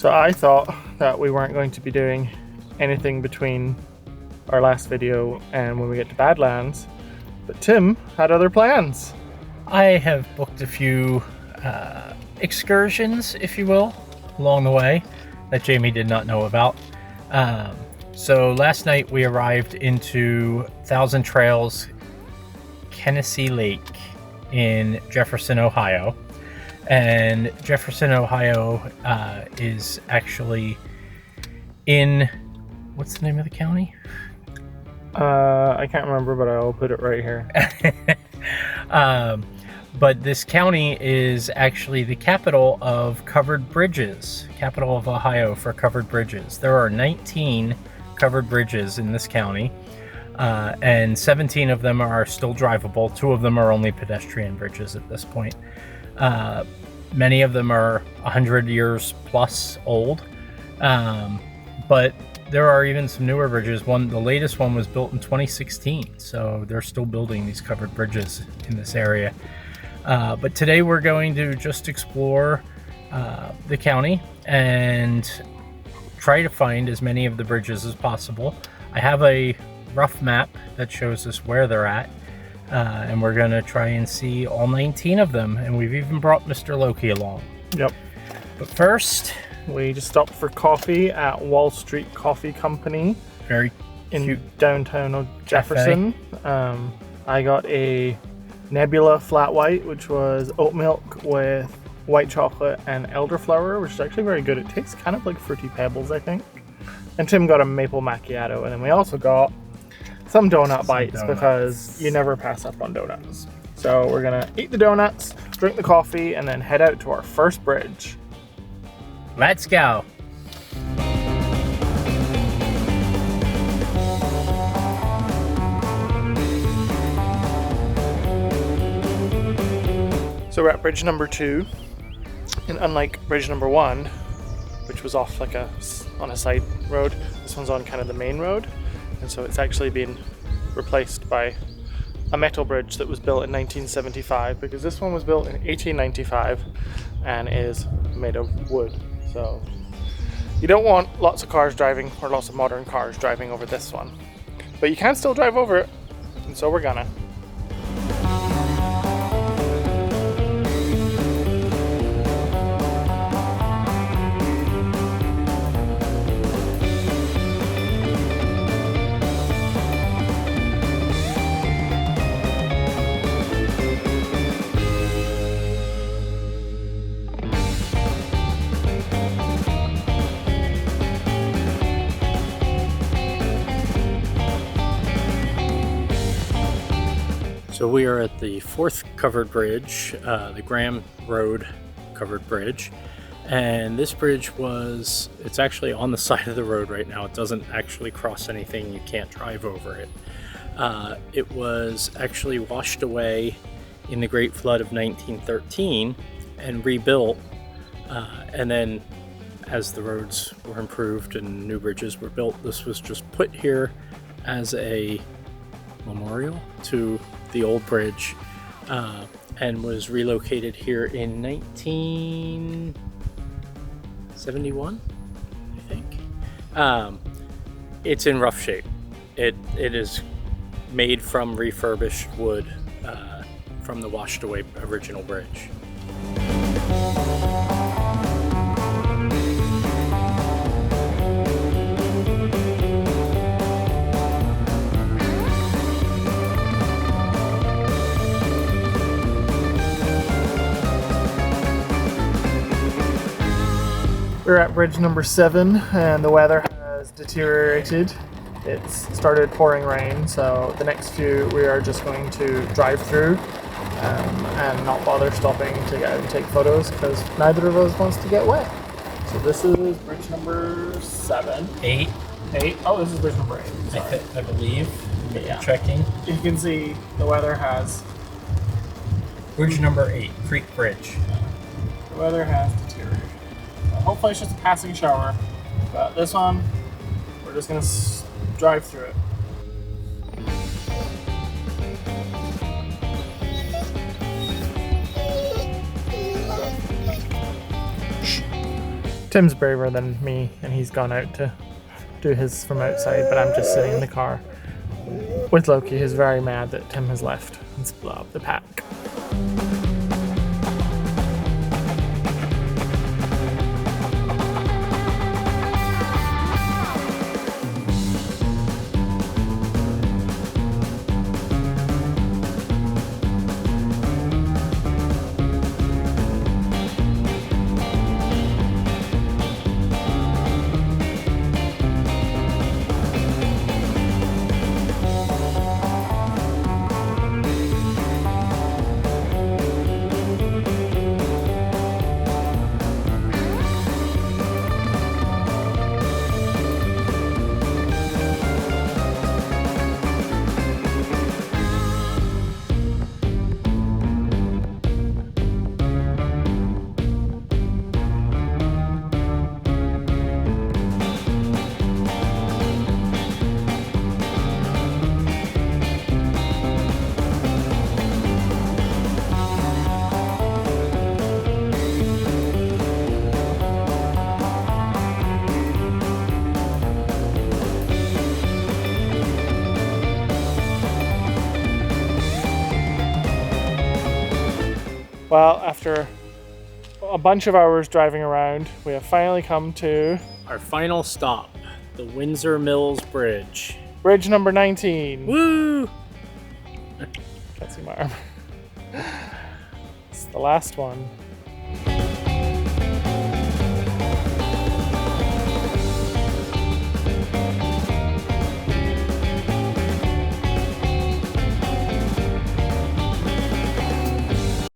So I thought that we weren't going to be doing anything between our last video and when we get to Badlands, but Tim had other plans. I have booked a few excursions, if you will, along the way that Jamie did not know about. So last night we arrived into Thousand Trails Genesee Lake in Jefferson, Ohio. And Jefferson, Ohio is actually in, what's the name of the county? I can't remember, but I'll put it right here. But this county is actually the capital of covered bridges, capital of Ohio for covered bridges. There are 19 covered bridges in this county, and 17 of them are still drivable. 2 of them are only pedestrian bridges at this point. Many of them are 100 years plus old, but there are even some newer bridges. The latest one was built in 2016, so they're still building these covered bridges in this area. But today we're going to just explore the county and try to find as many of the bridges as possible. I have a rough map that shows us where they're at, and we're going to try and see all 19 of them, and we've even brought Mr. Loki along. Yep. But first, we just stopped for coffee at Wall Street Coffee Company. Very in cute downtown Jefferson. I got a Nebula flat white, which was oat milk with white chocolate and elderflower, which is actually very good. It tastes kind of like Fruity Pebbles, I think. And Tim got a maple macchiato, and then we also got some donut bites because you never pass up on donuts. So we're gonna eat the donuts, drink the coffee, and then head out to our first bridge. Let's go. So we're at bridge number 2, and unlike bridge number 1, which was off like on a side road, this one's on kind of the main road, and so it's actually been replaced by a metal bridge that was built in 1975, because this one was built in 1895 and is made of wood. So you don't want lots of cars driving, or lots of modern cars driving over this one, but you can still drive over it, and so we're gonna. So we are at the 4th covered bridge, the Graham Road covered bridge. And this bridge it's actually on the side of the road right now. It doesn't actually cross anything. You can't drive over it. It was actually washed away in the Great Flood of 1913 and rebuilt. And then as the roads were improved and new bridges were built, this was just put here as a memorial to the old bridge, and was relocated here in 1971, I think. It's in rough shape. It is made from refurbished wood from the washed away original bridge. We're at bridge number 7, and the weather has deteriorated. It's started pouring rain, so the next few we are just going to drive through and not bother stopping to get out and take photos, because neither of us wants to get wet. So this is bridge number 7. 8. Oh, this is bridge number 8. Sorry. I believe. Yeah. Checking. You can see the weather has... Bridge number 8, Creek Bridge. The weather has deteriorated. Hopefully it's just a passing shower, but this one, we're just going to drive through it. Tim's braver than me, and he's gone out to do his from outside, but I'm just sitting in the car with Loki, who's very mad that Tim has left and split up the pack. Well, after a bunch of hours driving around, we have finally come to Our final stop, the Windsor Mills Bridge. bridge number 19. Woo! Can't see my arm. It's the last one.